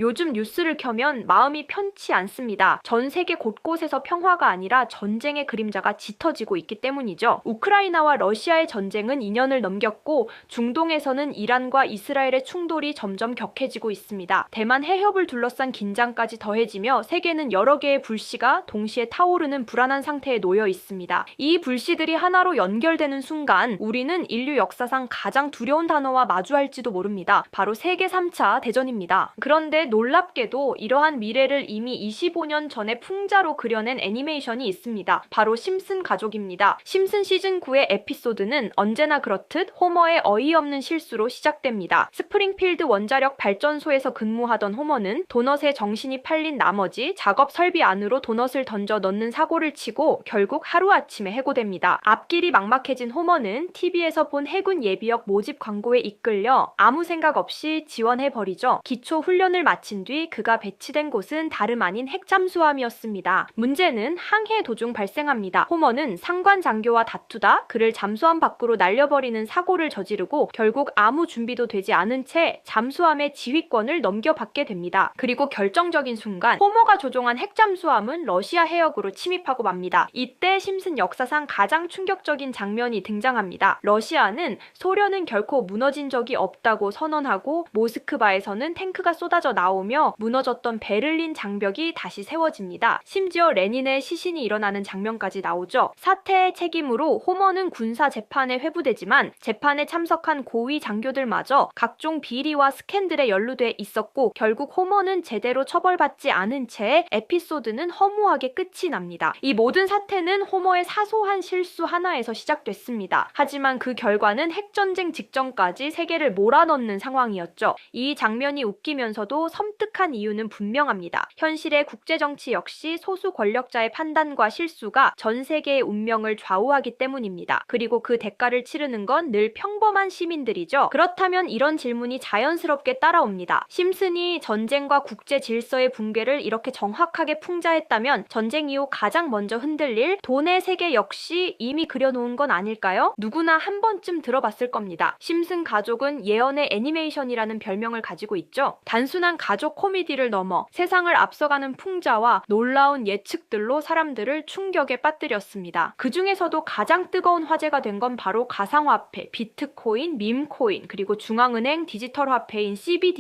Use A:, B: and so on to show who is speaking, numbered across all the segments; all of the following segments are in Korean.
A: 요즘 뉴스를 켜면 마음이 편치 않습니다. 전 세계 곳곳에서 평화가 아니라 전쟁의 그림자가 짙어지고 있기 때문이죠. 우크라이나와 러시아의 전쟁은 2년을 넘겼고 중동에서는 이란과 이스라엘의 충돌이 점점 격해지고 있습니다. 대만 해협을 둘러싼 긴장까지 더해지며 세계는 여러 개의 불씨가 동시에 타오르는 불안한 상태에 놓여 있습니다. 이 불씨들이 하나로 연결되는 순간 우리는 인류 역사상 가장 두려운 단어와 마주할지도 모릅니다. 바로 세계 3차 대전입니다. 그런데 놀랍게도 이러한 미래를 이미 25년 전에 풍자로 그려낸 애니메이션이 있습니다. 바로 심슨 가족입니다. 심슨 시즌 9의 에피소드는 언제나 그렇듯 호머의 어이없는 실수로 시작됩니다. 스프링필드 원자력 발전소에서 근무하던 호머는 도넛에 정신이 팔린 나머지 작업 설비 안으로 도넛을 던져 넣는 사고를 치고 결국 하루아침에 해고됩니다. 앞길이 막막해진 호머는 TV에서 본 해군 예비역 모집 광고에 이끌려 아무 생각 없이 지원해버리죠. 기초 훈련을 마친 뒤 그가 배치된 곳은 다름 아닌 핵잠수함이었습니다. 문제는 항해 도중 발생합니다. 호머는 상관 장교와 다투다 그를 잠수함 밖으로 날려버리는 사고를 저지르고 결국 아무 준비도 되지 않은 채 잠수함의 지휘권을 넘겨받게 됩니다. 그리고 결정적인 순간 호머가 조종한 핵잠수함은 러시아 해역으로 침입하고 맙니다. 이때 심슨 역사상 가장 충격적인 장면이 등장합니다. 러시아는 소련은 결코 무너진 적이 없다고 선언하고 모스크바에서는 탱크가 쏟아져 나오며 무너졌던 베를린 장벽이 다시 세워집니다. 심지어 레닌의 시신이 일어나는 장면까지 나오죠. 사태의 책임으로 호머는 군사 재판에 회부되지만 재판에 참석한 고위 장교들마저 각종 비리와 스캔들에 연루돼 있었고 결국 호머는 제대로 처벌받지 않은 채 에피소드는 허무하게 끝이 납니다. 이 모든 사태는 호머의 사소한 실수 하나에서 시작됐습니다. 하지만 그 결과는 핵전쟁 직전까지 세계를 몰아넣는 상황이었죠. 이 장면이 웃기면서도 섬뜩한 이유는 분명합니다. 현실의 국제정치 역시 소수 권력자의 판단과 실수가 전 세계의 운명을 좌우하기 때문입니다. 그리고 그 대가를 치르는 건 늘 평범한 시민들이죠. 그렇다면 이런 질문이 자연스럽게 따라옵니다. 심슨이 전쟁과 국제 질서의 붕괴를 이렇게 정확하게 풍자했다면 전쟁 이후 가장 먼저 흔들릴 돈의 세계 역시 이미 그려놓은 건 아닐까요? 누구나 한 번쯤 들어봤을 겁니다. 심슨 가족은 예언의 애니메이션이라는 별명을 가지고 있죠. 단순한 가족 코미디를 넘어 세상을 앞서가는 풍자와 놀라운 예측들로 사람들을 충격에 빠뜨렸습니다. 그 중에서도 가장 뜨거운 화제가 된 건 바로 가상화폐, 비트코인, 밈코인, 그리고 중앙은행 디지털 화폐인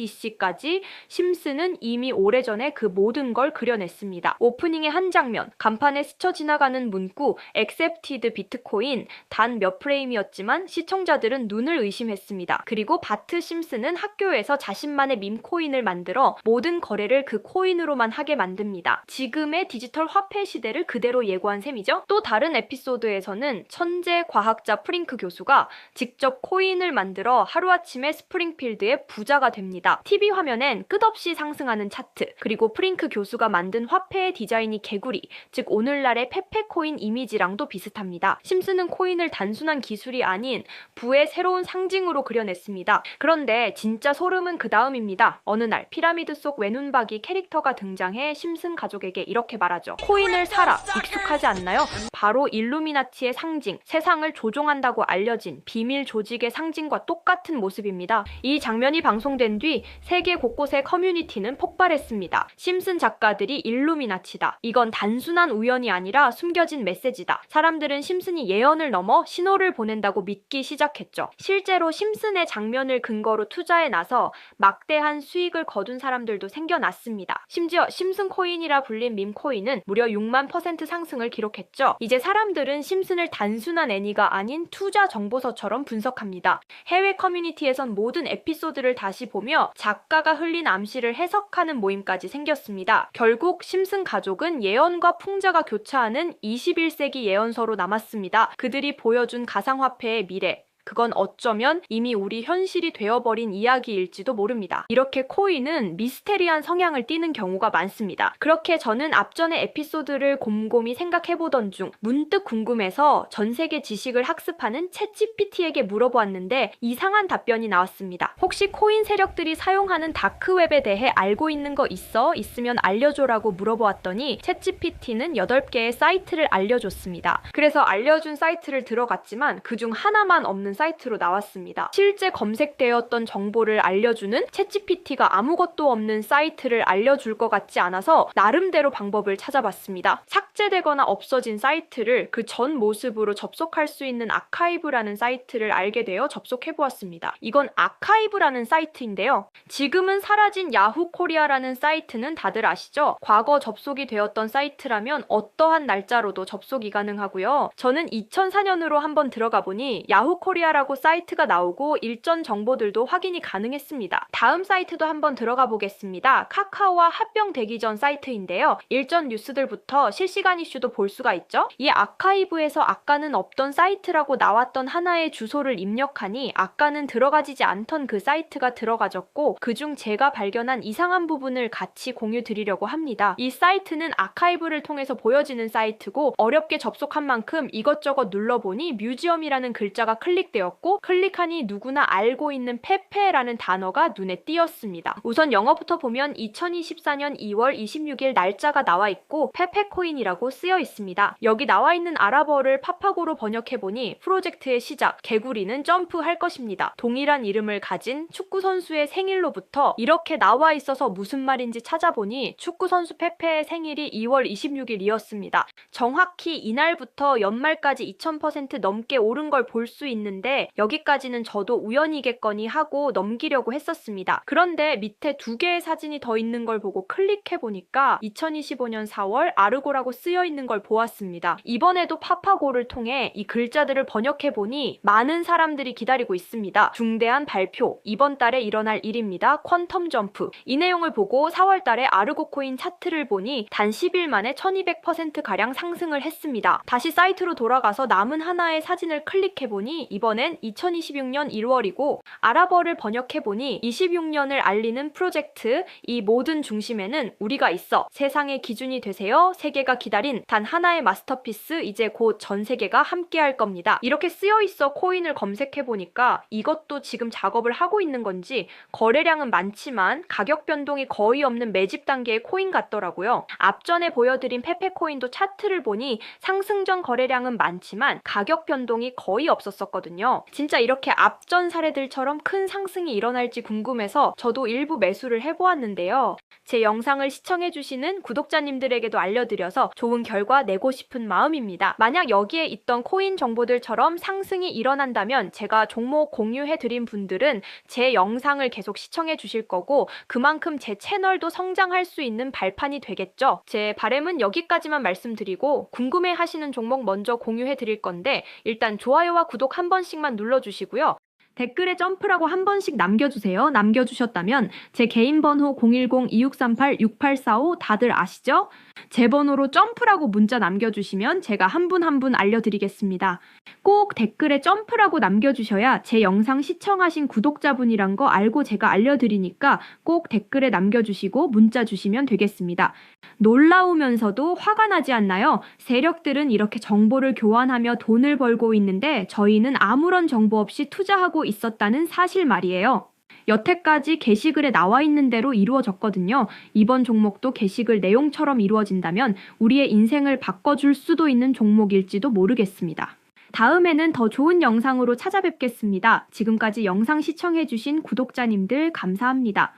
A: CBDC까지 심슨은 이미 오래전에 그 모든 걸 그려냈습니다. 오프닝의 한 장면, 간판에 스쳐 지나가는 문구 Accepted 비트코인, 단 몇 프레임이었지만 시청자들은 눈을 의심했습니다. 그리고 바트 심슨은 학교에서 자신만의 밈코인을 만들어 모든 거래를 그 코인으로만 하게 만듭니다. 지금의 디지털 화폐 시대를 그대로 예고한 셈이죠. 또 다른 에피소드에서는 천재 과학자 프링크 교수가 직접 코인을 만들어 하루아침에 스프링필드의 부자가 됩니다. TV 화면엔 끝없이 상승하는 차트, 그리고 프링크 교수가 만든 화폐의 디자인이 개구리, 즉 오늘날의 페페코인 이미지랑도 비슷합니다. 심슨은 코인을 단순한 기술이 아닌 부의 새로운 상징으로 그려냈습니다. 그런데 진짜 소름은 그 다음입니다. 어느 날 피라미드 속 외눈박이 캐릭터가 등장해 심슨 가족에게 이렇게 말하죠. 코인을 사라. 익숙하지 않나요? 바로 일루미나티의 상징, 세상을 조종한다고 알려진 비밀 조직의 상징과 똑같은 모습입니다. 이 장면이 방송된 뒤 세계 곳곳의 커뮤니티는 폭발했습니다. 심슨 작가들이 일루미나티다. 이건 단순한 우연이 아니라 숨겨진 메시지다. 사람들은 심슨이 예언을 넘어 신호를 보낸다고 믿기 시작했죠. 실제로 심슨의 장면을 근거로 투자에 나서 막대한 수익을 거둔 사람들도 생겨났습니다. 심지어 심슨 코인이라 불린 밈코인은 무려 6만% 상승을 기록했죠. 이제 사람들은 심슨을 단순한 애니가 아닌 투자 정보서처럼 분석합니다. 해외 커뮤니티에선 모든 에피소드를 다시 보며 작가가 흘린 암시를 해석하는 모임까지 생겼습니다. 결국 심슨 가족은 예언과 풍자가 교차하는 21세기 예언서로 남았습니다. 그들이 보여준 가상화폐의 미래, 그건 어쩌면 이미 우리 현실이 되어버린 이야기일지도 모릅니다. 이렇게 코인은 미스테리한 성향을 띠는 경우가 많습니다. 그렇게 저는 앞전의 에피소드를 곰곰이 생각해보던 중 문득 궁금해서 전 세계 지식을 학습하는 챗GPT에게 물어보았는데 이상한 답변이 나왔습니다. 혹시 코인 세력들이 사용하는 다크웹에 대해 알고 있는 거 있어? 있으면 알려줘라고 물어보았더니 챗GPT는 8개의 사이트를 알려줬습니다. 그래서 알려준 사이트를 들어갔지만 그중 하나만 없는 사이트로 나왔습니다. 실제 검색되었던 정보를 알려주는 챗GPT가 아무것도 없는 사이트를 알려줄 것 같지 않아서 나름대로 방법을 찾아봤습니다. 삭제되거나 없어진 사이트를 그 전 모습으로 접속할 수 있는 아카이브라는 사이트를 알게 되어 접속해보았습니다. 이건 아카이브라는 사이트인데요. 지금은 사라진 야후 코리아라는 사이트는 다들 아시죠? 과거 접속이 되었던 사이트라면 어떠한 날짜로도 접속이 가능하고요. 저는 2004년으로 한번 들어가 보니 야후 코리아라고 사이트가 나오고 일전 정보들도 확인이 가능했습니다. 다음 사이트도 한번 들어가 보겠습니다. 카카오와 합병되기 전 사이트인데요. 일전 뉴스들부터 실시간 이슈도 볼 수가 있죠. 이 아카이브에서 아까는 없던 사이트라고 나왔던 하나의 주소를 입력하니 아까는 들어가지지 않던 그 사이트가 들어가졌고 그중 제가 발견한 이상한 부분을 같이 공유 드리려고 합니다. 이 사이트는 아카이브를 통해서 보여지는 사이트고 어렵게 접속한 만큼 이것저것 눌러보니 뮤지엄이라는 글자가 클릭되었고 클릭하니 누구나 알고 있는 페페라는 단어가 눈에 띄었습니다. 우선 영어부터 보면 2024년 2월 26일 날짜가 나와 있고 페페코인이라고 쓰여 있습니다. 여기 나와 있는 아랍어를 파파고로 번역해보니 프로젝트의 시작, 개구리는 점프할 것입니다. 동일한 이름을 가진 축구선수의 생일로부터 이렇게 나와 있어서 무슨 말인지 찾아보니 축구선수 페페의 생일이 2월 26일이었습니다. 정확히 이날부터 연말까지 2000% 넘게 오른 걸 볼 수 있는데 여기까지는 저도 우연이겠거니 하고 넘기려고 했었습니다. 그런데 밑에 두 개의 사진이 더 있는 걸 보고 클릭해보니까 2025년 4월 아르고라고 쓰여 있는 걸 보았습니다. 이번에도 파파고를 통해 이 글자들을 번역해보니 많은 사람들이 기다리고 있습니다. 중대한 발표, 이번 달에 일어날 일입니다. 퀀텀 점프. 이 내용을 보고 4월 달에 아르고 코인 차트를 보니 단 10일 만에 1200%가량 상승을 했습니다. 다시 사이트로 돌아가서 남은 하나의 사진을 클릭해보니 이번엔 2026년 1월이고 아랍어를 번역해보니 26년을 알리는 프로젝트, 이 모든 중심에는 우리가 있어. 세상의 기준이 되세요. 세계가 기다린 단 하나의 마스터피스, 이제 곧 전 세계가 함께 할 겁니다. 이렇게 쓰여 있어 코인을 검색해보니까 이것도 지금 작업을 하고 있는 건지 거래량은 많지만 가격 변동이 거의 없는 매집 단계의 코인 같더라고요. 앞전에 보여드린 페페코인도 차트를 보니 상승 전 거래량은 많지만 가격 변동이 거의 없었었거든요. 진짜 이렇게 앞전 사례들처럼 큰 상승이 일어날지 궁금해서 저도 일부 매수를 해보았는데요. 제 영상을 시청해주시는 구독자님들에게도 알려드려서 좋은 결과 내고 싶은 마음입니다. 만약 여기에 있던 코인 정보들처럼 상승이 일어난다면 제가 종목 공유해드린 분들은 제 영상을 계속 시청해주실 거고 그만큼 제 채널도 성장할 수 있는 발판이 되겠죠. 제 바람은 여기까지만 말씀드리고 궁금해하시는 종목 먼저 공유해드릴 건데 일단 좋아요와 구독 한 번씩만 눌러주시고요. 댓글에 점프라고 한 번씩 남겨주세요. 남겨주셨다면 제 개인 번호 010-2638-6845 다들 아시죠? 제 번호로 점프라고 문자 남겨주시면 제가 한 분 한 분 알려드리겠습니다. 꼭 댓글에 점프라고 남겨주셔야 제 영상 시청하신 구독자분이란 거 알고 제가 알려드리니까 꼭 댓글에 남겨주시고 문자 주시면 되겠습니다. 놀라우면서도 화가 나지 않나요? 세력들은 이렇게 정보를 교환하며 돈을 벌고 있는데 저희는 아무런 정보 없이 투자하고 있었다는 사실 말이에요. 여태까지 게시글에 나와 있는 대로 이루어졌거든요. 이번 종목도 게시글 내용처럼 이루어진다면 우리의 인생을 바꿔줄 수도 있는 종목일지도 모르겠습니다. 다음에는 더 좋은 영상으로 찾아뵙겠습니다. 지금까지 영상 시청해주신 구독자님들 감사합니다.